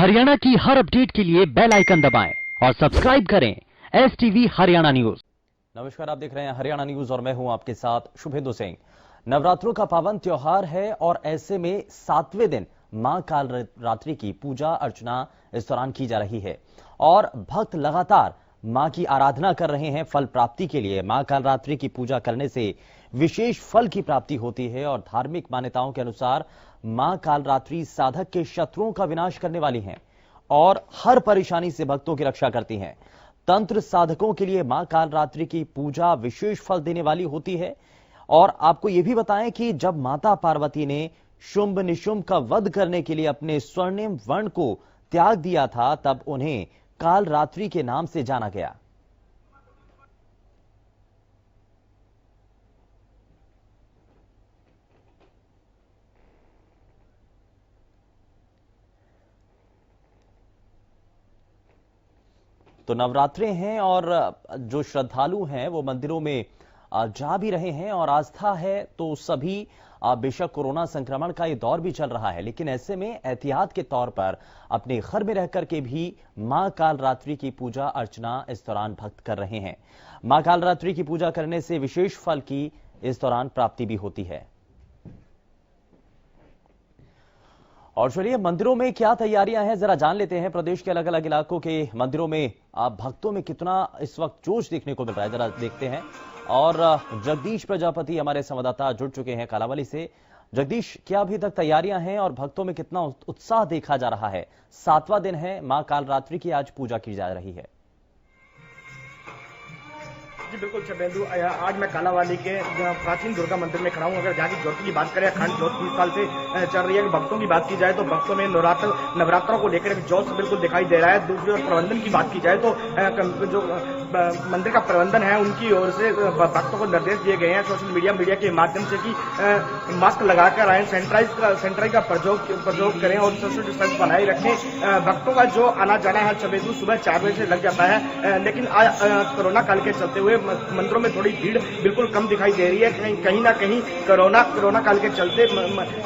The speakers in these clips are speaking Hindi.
हरियाणा की हर अपडेट के लिए बेल आइकन दबाएं और सब्सक्राइब करें STV हरियाणा न्यूज। नमस्कार, आप देख रहे हैं हरियाणा न्यूज और मैं हूं आपके साथ शुभेंदु सिंह। नवरात्रों का पावन त्योहार है और ऐसे में 7वें दिन मां कालरात्रि की पूजा अर्चना इस दौरान की जा रही है और भक्त लगातार मां की आराधना कर रहे हैं फल प्राप्ति के लिए। मां कालरात्रि की पूजा करने से विशेष फल की प्राप्ति होती है और धार्मिक मान्यताओं के अनुसार मां कालरात्रि साधक के शत्रुओं का विनाश करने वाली हैं और हर परेशानी से भक्तों की रक्षा करती हैं। तंत्र साधकों के लिए मां कालरात्रि की पूजा विशेष फल देने वाली होती है। और आपको यह भी बताएं कि जब माता पार्वती ने शुंभ निशुंभ का वध करने के लिए अपने स्वर्णिम वर्ण को त्याग दिया था, तब उन्हें कालरात्रि के नाम से जाना गया। तो नवरात्रे हैं और जो श्रद्धालु हैं वो मंदिरों में जा भी रहे हैं और आस्था है तो सभी। बेशक कोरोना संक्रमण का ये दौर भी चल रहा है, लेकिन ऐसे में एहतियात के तौर पर अपने घर में रहकर के भी मां कालरात्रि की पूजा अर्चना इस दौरान भक्त कर रहे हैं। मां कालरात्रि की पूजा करने से विशेष फल की इस दौरान प्राप्ति भी होती है। और चलिए मंदिरों में क्या तैयारियां हैं जरा जान लेते हैं। प्रदेश के अलग अलग इलाकों के मंदिरों में भक्तों में कितना इस वक्त जोश देखने को मिल रहा है, जरा देखते हैं। और जगदीश प्रजापति हमारे संवाददाता जुड़ चुके हैं कालावाली से। जगदीश, क्या अभी तक तैयारियां हैं और भक्तों में कितना उत्साह देखा जा रहा है? 7वां दिन है, मां कालरात्रि की आज पूजा की जा रही है। जी बिल्कुल शुभेंदु, आज मैं कालावाली के प्राचीन दुर्गा मंदिर में खड़ा हूं। अगर जहाँ की ज्योति की बात करें, अखंड ज्योति 20 साल से चल रही है। भक्तों की बात की जाए तो भक्तों में नवरात्रों को लेकर एक जोश बिल्कुल दिखाई दे रहा है। दूसरी ओर प्रबंधन की बात की जाए तो जो मंदिर का प्रबंधन है उनकी ओर से भक्तों को निर्देश दिए गए हैं सोशल मीडिया के माध्यम से कि मास्क लगाकर आए, सैनिटाइज का प्रयोग करें और सोशल डिस्टेंस बनाए रखें। भक्तों का जो आना जाना है शुभेंदु सुबह 4 बजे से लग जाता है, लेकिन आज कोरोना काल के चलते हुए मंदिरों में थोड़ी भीड़ बिल्कुल कम दिखाई दे रही है। कहीं ना कहीं कोरोना काल के चलते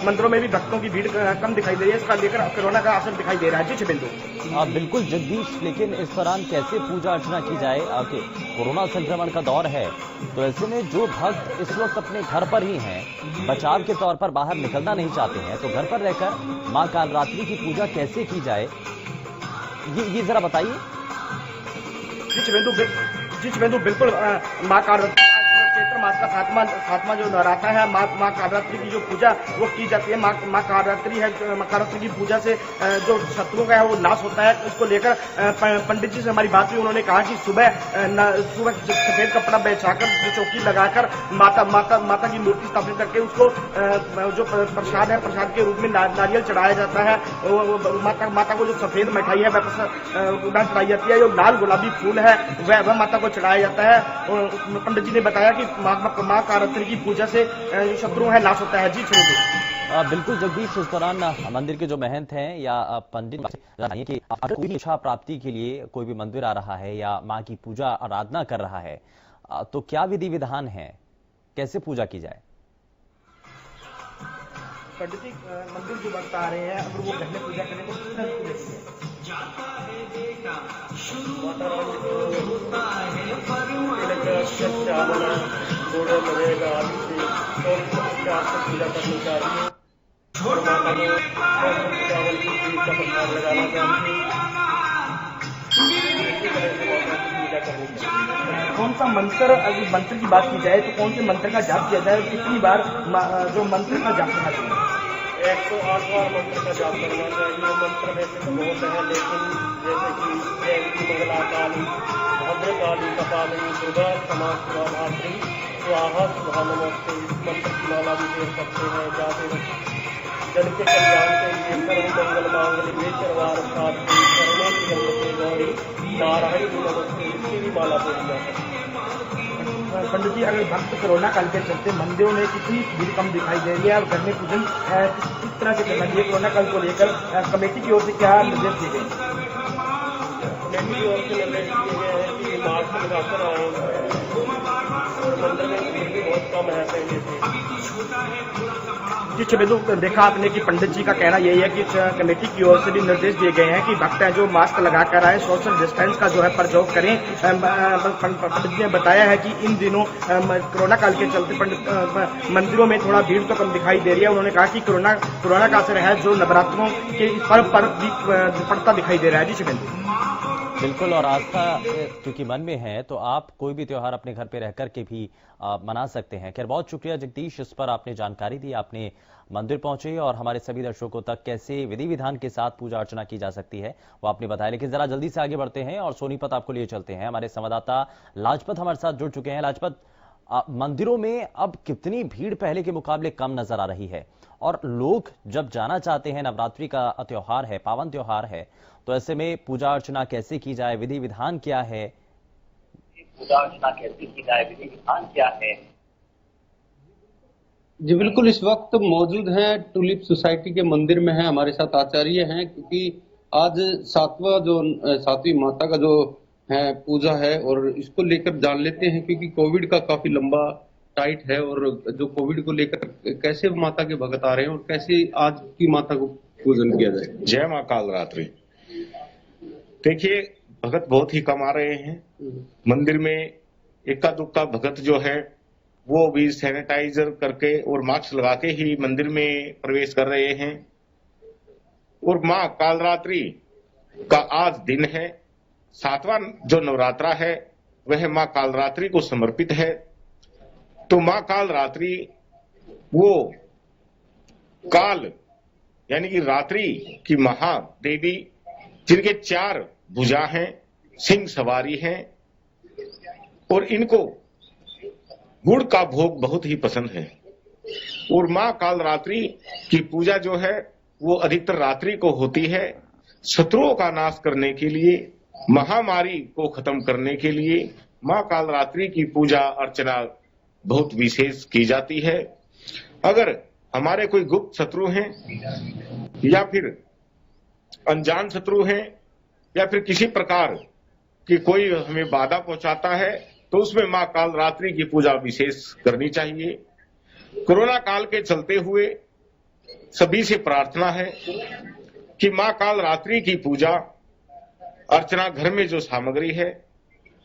मंदिरों में भी भक्तों की भीड़ कम दिखाई दे रही है। इसका लेकर कोरोना का असर दिखाई दे रहा है। जी शुभेंदु। बिल्कुल जगदीश, लेकिन इस दौरान कैसे पूजा अर्चना की जाए? कोरोना संक्रमण का दौर है, तो ऐसे में जो भक्त इस वक्त अपने घर पर ही हैं, बचाव के तौर पर बाहर निकलना नहीं चाहते हैं, तो घर पर रहकर मां कालरात्रि की पूजा कैसे की जाए, ये जरा बताइए। जी शुभेंदु, बिल्कुल मां कालरात्रि चैत्र मास का सातवां जो नवरात्र है, मां कालरात्रि की जो पूजा वो की जाती है। मां कालरात्रि की पूजा से जो शत्रुओं का है वो नाश होता है। उसको लेकर पंडित जी से हमारी बात हुई, उन्होंने कहा कि सुबह सफेद कपड़ा बिछाकर जो चौकी लगाकर माता की मूर्ति स्थापित करके उसको जो प्रसाद है, प्रसाद के रूप में नारियल चढ़ाया जाता है। माता को जो सफेद मिठाई है वह चढ़ाई जाती है। जो लाल गुलाबी फूल है वह माता को चढ़ाया जाता है। पंडित जी ने बताया कि मां कालरात्रि की पूजा से जो शत्रु है नाश होता है। जी छोड़िए। बिल्कुल जगदीश, इस दौरान मंदिर के जो महंत हैं या पंडित बताइए कि अगर कोई इच्छा प्राप्ति के लिए कोई भी मंदिर आ रहा है या मां की पूजा आराधना कर रहा है, तो क्या विधि विधान है, कैसे पूजा की जाए? पंडित जी, मंदिर जो भक्त आ रहे हैं अगर वो घर में पूजा करें तो पूजा करनी चाहिए। कौन सा मंत्र, अगर मंत्र की बात की जाए तो कौन से मंत्र का जाप किया जाए, कितनी बार जो मंत्र का जाप करना चाहिए? 108 बार मंत्र का जाप करना चाहिए। मंत्र वैसे तो बहुत है, लेकिन जैसे कि जयंती मंगला काली, भद्रकाली, कपालिनी, दुर्गा क्षमा शिवा धात्री, स्वाहा सुधा नमस्ते, इस मंत्र की माला भी दे सकते हैं। जाते जन के कल्याण के लिए सर्व मंगल मांगल्ये सर्वार्थ साधिके शरणे त्र्यंबके गौरी नारायणी नमस्ते, इसकी भी माला बोली जा सकती है। पंडित जी, अगर भक्त कोरोना काल के चलते मंदिरों में कितनी भीड़ कम दिखाई दे रही है और घर में पूजन किस तरह से करना चाहिए, कोरोना काल को लेकर कमेटी की ओर से क्या निर्देश दिए गए? कमेटी की ओर से निर्देश दिए गए हैं कि मास्क लगाकर आए और मंदिर में भीड़ भी बहुत कम है पहले से। जी शुभेंदु, देखा आपने कि पंडित जी का कहना यही है कि कमेटी की ओर से भी निर्देश दिए गए हैं कि भक्त हैं जो मास्क लगाकर आए, सोशल डिस्टेंस का जो है प्रयोग करें। पंडित जी ने बताया है कि इन दिनों कोरोना काल के चलते पंडित मंदिरों में थोड़ा भीड़ तो कम दिखाई दे रही है। उन्होंने कहा कि कोरोना का असर है जो नवरात्रों के पर्व पर भी पड़ता दिखाई दे रहा है। जी शुभेंदु, बिल्कुल, और आस्था क्योंकि मन में है तो आप कोई भी त्योहार अपने घर पे रह करके भी मना सकते हैं। खैर, बहुत शुक्रिया जगदीश, इस पर आपने जानकारी दी, आपने मंदिर पहुंचे और हमारे सभी दर्शकों तक कैसे विधि विधान के साथ पूजा अर्चना की जा सकती है वो आपने बताया। लेकिन जरा जल्दी से आगे बढ़ते हैं और सोनीपत आपको लिए चलते हैं। हमारे संवाददाता लाजपत हमारे साथ जुड़ चुके हैं। लाजपत, मंदिरों में अब कितनी भीड़ पहले के मुकाबले कम नजर आ रही है, और लोग जब जाना चाहते हैं, नवरात्रि का त्योहार है, पावन त्योहार है, तो ऐसे में पूजा अर्चना कैसे की जाए, विधि विधान क्या है? पूजा अर्चना कैसे की जाए, विधि विधान क्या है? जी बिल्कुल, इस वक्त मौजूद हैं टुलिप सोसाइटी के मंदिर में हैं, हमारे साथ आचार्य हैं, क्योंकि आज सातवीं माता का जो है पूजा है और इसको लेकर जान लेते हैं, क्योंकि कोविड का काफी लंबा टाइट है और जो कोविड को लेकर कैसे माता के भक्त आ रहे हैं और कैसे आज की माता को पूजन किया जाए। जय मां कालरात्रि। देखिए, भगत बहुत ही कम आ रहे हैं मंदिर में। इक्का दुक्का भगत जो है वो भी सैनिटाइजर करके और मास्क लगा के ही मंदिर में प्रवेश कर रहे हैं। और मां कालरात्रि का आज दिन है, 7वां जो नवरात्रा है वह मां कालरात्रि को समर्पित है। तो मां कालरात्रि वो काल यानी कि रात्रि की महादेवी, जिनके 4 भुजा हैं, सिंह सवारी हैं, और इनको गुड़ का भोग बहुत ही पसंद है। और मां कालरात्रि की पूजा जो है वो अधिकतर रात्रि को होती है। शत्रुओं का नाश करने के लिए, महामारी को खत्म करने के लिए मां कालरात्रि की पूजा अर्चना बहुत विशेष की जाती है। अगर हमारे कोई गुप्त शत्रु हैं या फिर अनजान शत्रु हैं या फिर किसी प्रकार की कोई हमें बाधा पहुंचाता है, तो उसमें मां कालरात्रि की पूजा विशेष करनी चाहिए। कोरोना काल के चलते हुए सभी से प्रार्थना है कि मां कालरात्रि की पूजा अर्चना घर में जो सामग्री है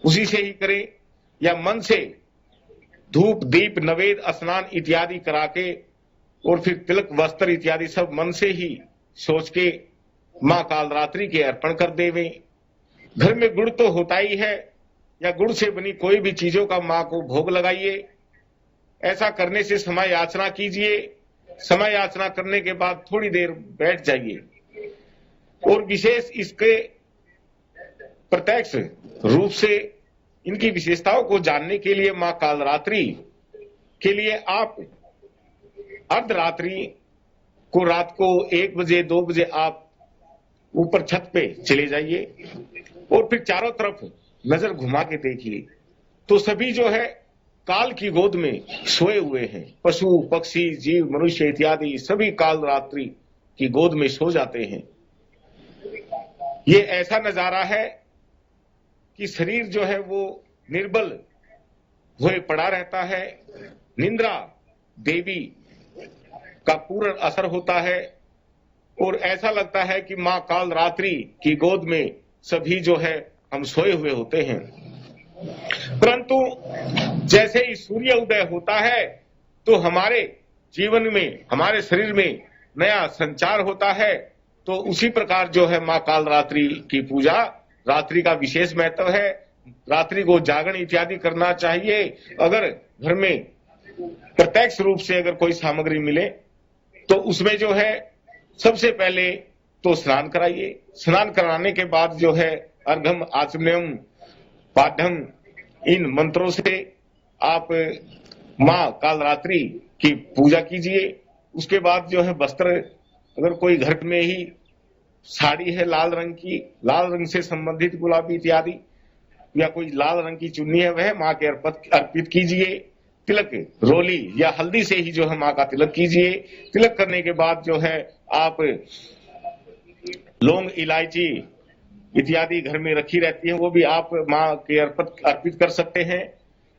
उसी से ही करें, या मन से धूप दीप नवेद स्नान इत्यादि करा के और फिर तिलक वस्त्र इत्यादि सब मन से ही सोच के मां कालरात्रि के अर्पण कर देवे। घर में गुड़ तो होता ही है, या गुड़ से बनी कोई भी चीजों का मां को भोग लगाइए। ऐसा करने से समय याचना कीजिए। समय याचना करने के बाद थोड़ी देर बैठ जाइए और विशेष इसके प्रत्यक्ष रूप से इनकी विशेषताओं को जानने के लिए मां कालरात्रि के लिए आप अर्धरात्रि को रात को 1 बजे 2 बजे आप ऊपर छत पे चले जाइए और फिर चारों तरफ नजर घुमा के देखिए, तो सभी जो है काल की गोद में सोए हुए हैं। पशु पक्षी जीव मनुष्य इत्यादि सभी कालरात्रि की गोद में सो जाते हैं। ये ऐसा नजारा है कि शरीर जो है वो निर्बल हुए पड़ा रहता है। निंद्रा देवी का पूर्ण असर होता है और ऐसा लगता है कि मां कालरात्रि की गोद में सभी जो है हम सोए हुए होते हैं। परंतु जैसे ही सूर्य उदय होता है तो हमारे जीवन में, हमारे शरीर में नया संचार होता है। तो उसी प्रकार जो है मां कालरात्रि की पूजा, रात्रि का विशेष महत्व है। रात्रि को जागरण इत्यादि करना चाहिए। अगर घर में प्रत्यक्ष रूप से अगर कोई सामग्री मिले तो उसमें जो है सबसे पहले तो स्नान कराइए। स्नान कराने के बाद जो है अर्घम आचमनम पाठम इन मंत्रों से आप मां कालरात्रि की पूजा कीजिए। उसके बाद जो है वस्त्र, अगर कोई घर में ही साड़ी है लाल रंग की, लाल रंग से संबंधित गुलाबी इत्यादि, या कोई लाल रंग की चुन्नी है वह मां के अर्पित कीजिए। तिलक रोली या हल्दी से ही जो है मां का तिलक कीजिए। तिलक करने के बाद जो है आप लौंग इलायची इत्यादि घर में रखी रहती है वो भी आप मां के अर्पित कर सकते हैं।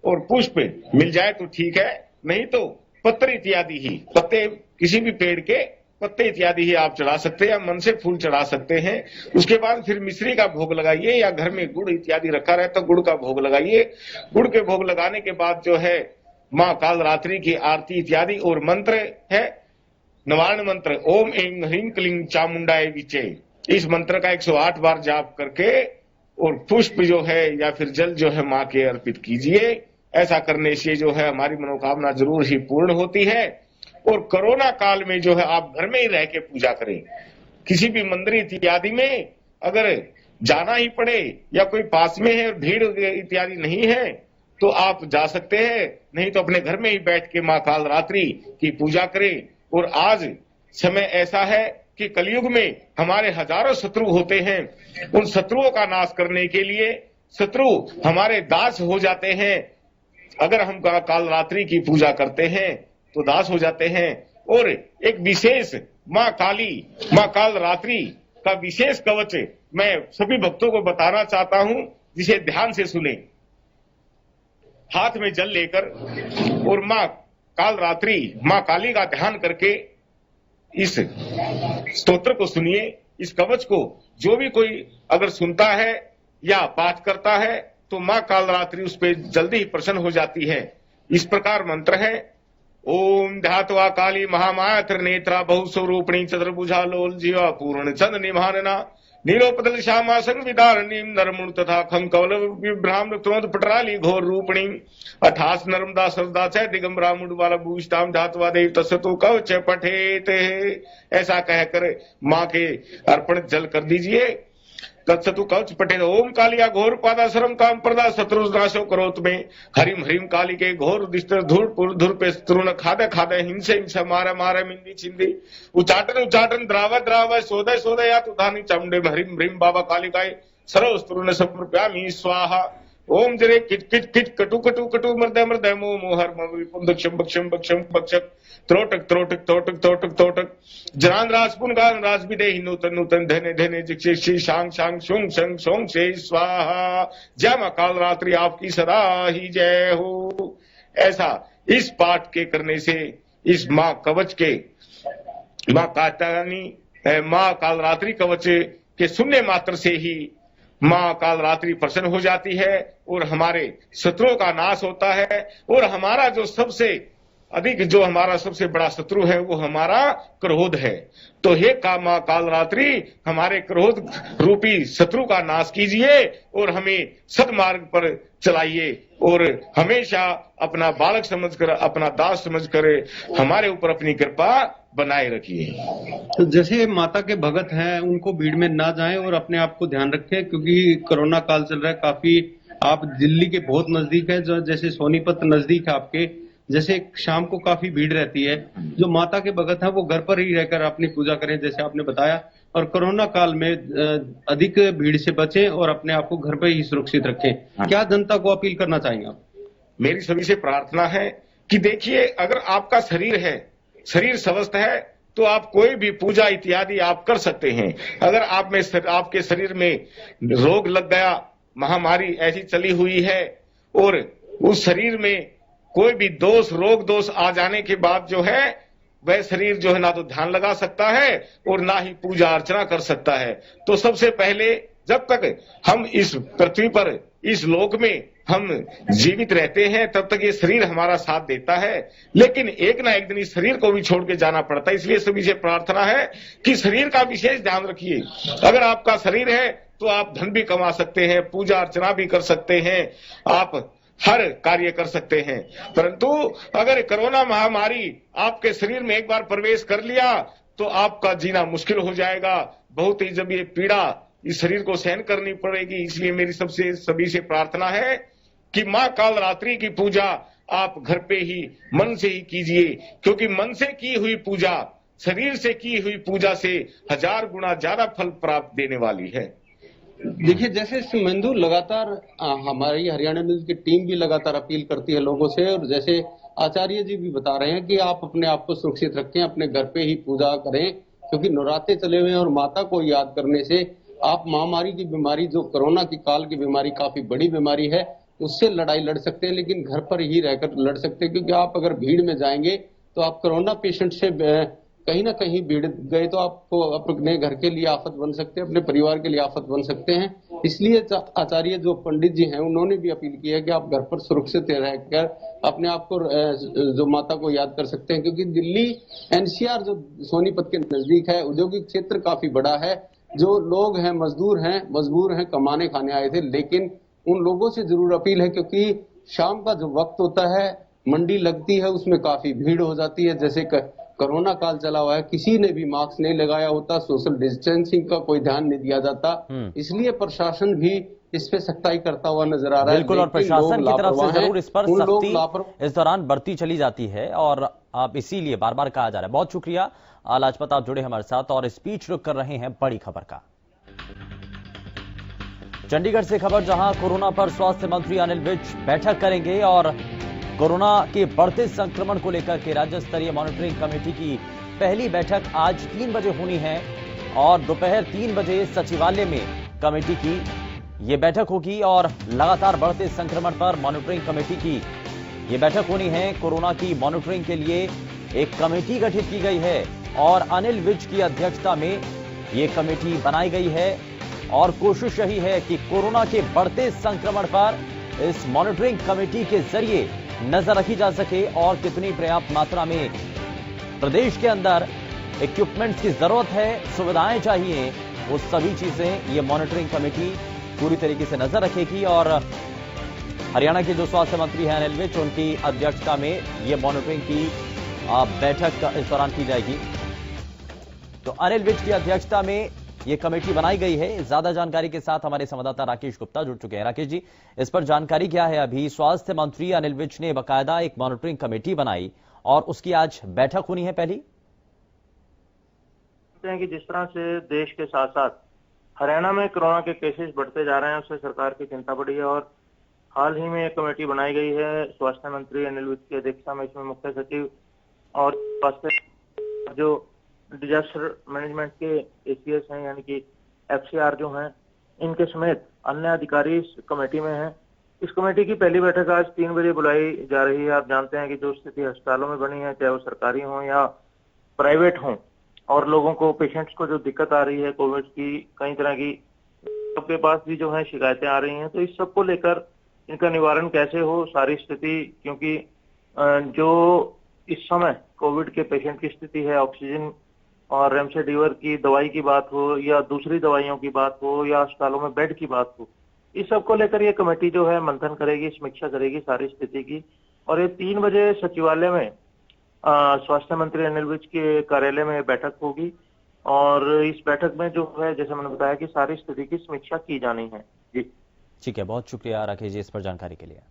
और पुष्प मिल जाए तो ठीक है, नहीं तो पत्र इत्यादि ही, पत्ते किसी भी पेड़ के पत्ते इत्यादि ही आप चढ़ा सकते हैं या मन से फूल चढ़ा सकते हैं। उसके बाद फिर मिश्री का भोग लगाइए या घर में गुड़ इत्यादि रखा रहे तो गुड़ का भोग लगाइए। गुड़ के भोग लगाने के बाद जो है माँ कालरात्रि की आरती इत्यादि, और मंत्र है निवारण मंत्र ओम ऐं ह्रीं क्लीं चामुंडाय विचे। इस मंत्र का 108 बार जाप करके और पुष्प जो है या फिर जल जो है माँ के अर्पित कीजिए। ऐसा करने से जो है हमारी मनोकामना जरूर ही पूर्ण होती है। और कोरोना काल में जो है आप घर में ही रह के पूजा करें। किसी भी मंदिर इत्यादि में अगर जाना ही पड़े या कोई पास में है और भीड़ इत्यादि नहीं है तो आप जा सकते हैं, नहीं तो अपने घर में ही बैठ के माँ कालरात्रि की पूजा करें। और आज समय ऐसा है कि कलयुग में हमारे हजारों शत्रु होते हैं, उन शत्रुओं का नाश करने के लिए शत्रु हमारे दास हो जाते हैं। अगर हम कालरात्रि की पूजा करते हैं तो दास हो जाते हैं। और एक विशेष माँ कालरात्रि का विशेष कवच मैं सभी भक्तों को बताना चाहता हूं, जिसे ध्यान से सुने। हाथ में जल लेकर और माँ कालरात्रि माँ काली का ध्यान करके इस स्तोत्र को सुनिए। इस कवच को जो भी कोई अगर सुनता है या पाठ करता है तो माँ कालरात्रि उस पर जल्दी ही प्रसन्न हो जाती है। इस प्रकार मंत्र है ओम ध्यात्वा काली महामाया त्रिनेत्रा बहुस्वरूपिणी चतुर्भुजा लोल जीवा पूर्ण चंद निभानना नीलोपदल श्यामा संविदारणीम नरमुण तथा खंकवल विभ्राम त्रोद पटराली घोर रूपिणी अठास नर्मदा सरदा च दिगंबरा मुंडवाला भूषताम ध्यात्वा देव तस्तो कवच पठेत। ऐसा कहकर माँ के अर्पण जल कर दीजिए। तत्सतु कवच पठेत ओम कालिया घोर पादासरम काम प्रदा शत्रुनाशो करोत में हरिम हरिम काली के घोर दिष्ट धूर धूर पे तरुण खादे खादे हिंसे हिंसा मारे मारे मिंदी चिंदी उचाटन उचाटन द्राव द्राव सोदय सोदय या तुधानी चमडे हरिम हरिम बाबा कालिकाय सर्व तरुण समर्प्यामि स्वाहा। ओम जरे किट किट किट कटु कटु कटु मर्दय मर्दय मो मोहर बक्षम बक्षम बक्षम बक्षक त्रोटक त्रोटक त्रोटक त्रोटक त्रोटक जनान राजपुन गान राज विदे नूतन नूतन धने धने जिक्षे शांग शांग शोंग शंग शोंग से स्वाहा। जय मां कालरात्रि आपकी सदा ही जय हो। ऐसा इस पाठ के करने से इस मां कवच के मां कालरात्रि कवच के सुनने मात्र से ही माँ कालरात्रि प्रसन्न हो जाती है और हमारे शत्रुओं का नाश होता है। और हमारा जो सबसे अधिक जो हमारा सबसे बड़ा शत्रु है वो हमारा क्रोध है। तो हे माँ कालरात्रि हमारे क्रोध रूपी शत्रु का नाश कीजिए और हमें सदमार्ग पर चलाइए और हमेशा अपना बालक समझकर अपना दास समझकर हमारे ऊपर अपनी कृपा बनाए रखिए। तो जैसे माता के भगत हैं उनको भीड़ में ना जाएं और अपने आप को ध्यान रखें, क्योंकि कोरोना काल चल रहा है। काफी आप दिल्ली के बहुत नजदीक है, जो जैसे सोनीपत नजदीक है आपके, जैसे शाम को काफी भीड़ रहती है। जो माता के भगत हैं वो घर पर ही रहकर अपनी पूजा करें जैसे आपने बताया, और कोरोना काल में अधिक भीड़ से बचें और अपने आप को घर पर ही सुरक्षित रखें। क्या जनता को अपील करना चाहेंगे आप? मेरी सभी से प्रार्थना है कि देखिए, अगर आपका शरीर स्वस्थ है तो आप कोई भी पूजा इत्यादि आप कर सकते हैं। अगर आपके शरीर में रोग लग गया, महामारी ऐसी चली हुई है और उस शरीर में कोई भी रोग दोष आ जाने के बाद जो है वह शरीर जो है ना तो ध्यान लगा सकता है और ना ही पूजा अर्चना कर सकता है। तो सबसे पहले जब तक हम इस पृथ्वी पर इस लोक में हम जीवित रहते हैं तब तक ये शरीर हमारा साथ देता है, लेकिन एक ना एक दिन इस शरीर को भी छोड़ के जाना पड़ता है। इसलिए सभी से प्रार्थना है कि शरीर का विशेष ध्यान रखिए। अगर आपका शरीर है तो आप धन भी कमा सकते हैं, पूजा अर्चना भी कर सकते हैं, आप हर कार्य कर सकते हैं। परंतु अगर कोरोना महामारी आपके शरीर में एक बार प्रवेश कर लिया तो आपका जीना मुश्किल हो जाएगा। बहुत ही जब ये पीड़ा इस शरीर को सहन करनी पड़ेगी। इसलिए मेरी सभी से प्रार्थना है कि माँ कालरात्रि की पूजा आप घर पे ही मन से ही कीजिए, क्योंकि मन से की हुई पूजा शरीर से की हुई पूजा से 1000 गुना ज्यादा फल प्राप्त देने वाली है। देखिए, जैसे सुमेंदु लगातार हमारी हरियाणा न्यूज की टीम भी लगातार अपील करती है लोगों से, और जैसे आचार्य जी भी बता रहे हैं कि आप अपने आप को सुरक्षित रखें, अपने घर पे ही पूजा करें, क्योंकि नवरात्रे चले हुए हैं और माता को याद करने से आप महामारी की बीमारी जो कोरोना की काल की बीमारी काफी बड़ी बीमारी है उससे लड़ाई लड़ सकते हैं, लेकिन घर पर ही रहकर लड़ सकते हैं, क्योंकि आप अगर भीड़ में जाएंगे तो आप कोरोना पेशेंट से कहीं ना कहीं भीड़ गए तो आपको अपने घर के लिए आफत बन सकते हैं, अपने परिवार के लिए आफत बन सकते हैं। इसलिए आचार्य जो पंडित जी हैं उन्होंने भी अपील की है कि आप घर पर सुरक्षित रहकर अपने आप को जो माता को याद कर सकते हैं, क्योंकि दिल्ली एनसीआर जो सोनीपत के नजदीक है, औद्योगिक क्षेत्र काफी बड़ा है। जो लोग हैं मजबूर हैं कमाने खाने आए थे, लेकिन उन लोगों से जरूर अपील है, क्योंकि शाम का जो वक्त होता है मंडी लगती है, उसमें काफी भीड़ हो जाती है। जैसे कोरोना काल चला हुआ है, किसी ने भी मास्क नहीं लगाया होता, सोशल डिस्टेंसिंग का कोई ध्यान नहीं दिया जाता, इसलिए प्रशासन भी इस पे सख्ताई करता हुआ नजर आ रहा है। बिल्कुल, और प्रशासन की तरफ से जरूर इस पर सख्ती इस दौरान बरती चली जाती है और आप इसीलिए बार बार कहा जा रहा है। बहुत शुक्रिया लाजपत, आप जुड़े हमारे साथ और स्पीच रुक कर रहे हैं बड़ी खबर का। चंडीगढ़ से खबर, जहां कोरोना पर स्वास्थ्य मंत्री अनिल विज बैठक करेंगे और कोरोना के बढ़ते संक्रमण को लेकर के राज्य स्तरीय मॉनिटरिंग कमेटी की पहली बैठक आज 3 बजे होनी है और दोपहर 3 बजे सचिवालय में कमेटी की ये बैठक होगी और लगातार बढ़ते संक्रमण पर मॉनिटरिंग कमेटी की ये बैठक होनी है। कोरोना की मॉनिटरिंग के लिए एक कमेटी गठित की गई है और अनिल विज की अध्यक्षता में ये कमेटी बनाई गई है और कोशिश यही है कि कोरोना के बढ़ते संक्रमण पर इस मॉनिटरिंग कमेटी के जरिए नजर रखी जा सके और कितनी पर्याप्त मात्रा में प्रदेश के अंदर इक्विपमेंट्स की जरूरत है, सुविधाएं चाहिए, वो सभी चीजें ये मॉनिटरिंग कमेटी पूरी तरीके से नजर रखेगी। और हरियाणा के जो स्वास्थ्य मंत्री हैं अनिल विज, उनकी अध्यक्षता में ये मॉनिटरिंग की बैठक इस दौरान की जाएगी। तो अनिल विज की अध्यक्षता में ये कमेटी बनाई गई है। ज्यादा जानकारी के साथ हमारे संवाददाता राकेश गुप्ता जुड़ चुके हैं। राकेश जी, इस पर जानकारी क्या है? अभी स्वास्थ्य मंत्री अनिल विज ने बाकायदा एक मॉनिटरिंग कमेटी बनाई और उसकी आज बैठक होनी है पहली। कि जिस तरह से देश के साथ साथ हरियाणा में कोरोना के केसेस बढ़ते जा रहे हैं, उससे सरकार की चिंता बढ़ी है और हाल ही में एक कमेटी बनाई गई है स्वास्थ्य मंत्री अनिल विज की अध्यक्षता में। इसमें मुख्य सचिव और स्वास्थ्य जो डिजास्टर मैनेजमेंट के एसीएस हैं, यानी कि एफसीआर जो हैं, इनके समेत अन्य अधिकारी इस कमेटी में हैं। इस कमेटी की पहली बैठक आज 3 बजे बुलाई जा रही है। आप जानते हैं कि जो स्थिति अस्पतालों में बनी है, चाहे वो सरकारी हो या प्राइवेट हो, और लोगों को, पेशेंट्स को जो दिक्कत आ रही है कोविड की, कई तरह की सबके पास भी जो है शिकायतें आ रही हैं, तो इस सब को लेकर इनका निवारण कैसे हो, सारी स्थिति, क्योंकि जो इस समय कोविड के पेशेंट की स्थिति है, ऑक्सीजन और रेमडेसिविर की दवाई की बात हो या दूसरी दवाइयों की बात हो या अस्पतालों में बेड की बात हो, इस सब को लेकर ये कमेटी जो है मंथन करेगी, समीक्षा करेगी सारी स्थिति की। और ये 3 बजे सचिवालय में स्वास्थ्य मंत्री अनिल विज के कार्यालय में बैठक होगी और इस बैठक में जो है, जैसे मैंने बताया, कि सारी स्थिति की समीक्षा की जानी है। जी ठीक है, बहुत शुक्रिया राकेश जी इस पर जानकारी के लिए।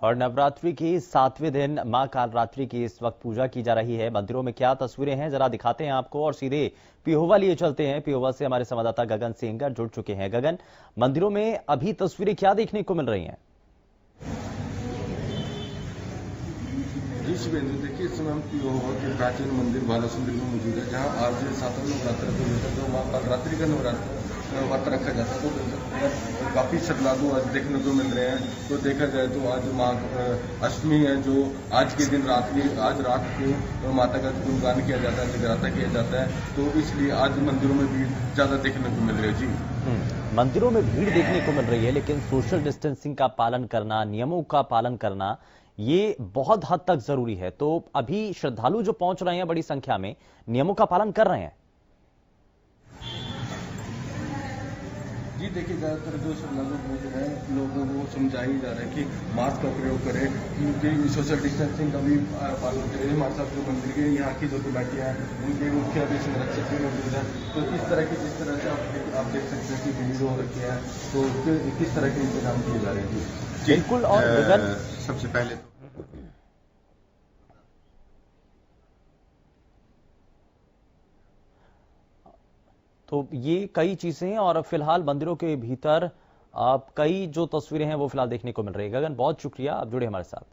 और नवरात्रि की 7वें दिन मां कालरात्रि की इस वक्त पूजा की जा रही है। मंदिरों में क्या तस्वीरें हैं जरा दिखाते हैं आपको और सीधे पिहोवा लिए चलते हैं। पिहोवा से हमारे संवाददाता गगन सेंगर जुड़ चुके हैं। गगन, मंदिरों में अभी तस्वीरें क्या देखने को मिल रही हैं? जी शुभेंद्र, देखिए इस समय हम पिहोवा के प्राचीन मंदिर बालासुंदरी में मौजूद है, जहां आज 7वें नवरात्र को लेकर जो मां कालरात्रि का व्रत रखा जाता है, तो काफी श्रद्धालु आज देखने को मिल रहे हैं। तो देखा जाए तो आज मां अष्टमी है, जो आज के दिन आज रात को माता का गुणगान किया जाता है, जगराता किया जाता है, तो इसलिए आज मंदिरों में भीड़ ज्यादा देखने को मिल रही है। जी, मंदिरों में भीड़ देखने को मिल रही है, लेकिन सोशल डिस्टेंसिंग का पालन करना, नियमों का पालन करना, ये बहुत हद तक जरूरी है। तो अभी श्रद्धालु जो पहुंच रहे हैं बड़ी संख्या में, नियमों का पालन कर रहे हैं? जी देखिए, ज्यादातर जो श्रद्धालु पहुंच रहे हैं, लोगों को समझाया जा रहा है कि मास्क का प्रयोग करें, क्योंकि सोशल डिस्टेंसिंग का भी पालन करें। हमारे साथ जो मंदिर के यहाँ की जो कमेटियां हैं, उनके मुख्य अभी संरक्षक भी मौजूद है। तो जिस तरह से आप देख सकते हैं कि भीड़ हो रखी है, तो किस तरह के इंतजाम किए जा रहे हैं। बिल्कुल। और सबसे पहले तो ये कई चीजें हैं और फिलहाल मंदिरों के भीतर कई जो तस्वीरें हैं वो फिलहाल देखने को मिल रही है। गगन, बहुत शुक्रिया, आप जुड़े हमारे साथ।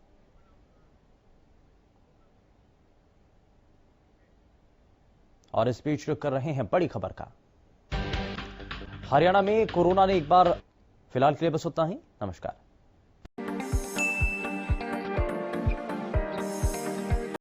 और इस बीच कर रहे हैं बड़ी खबर का। हरियाणा में कोरोना ने एक बार, फिलहाल के लिए बस उतना ही। नमस्कार।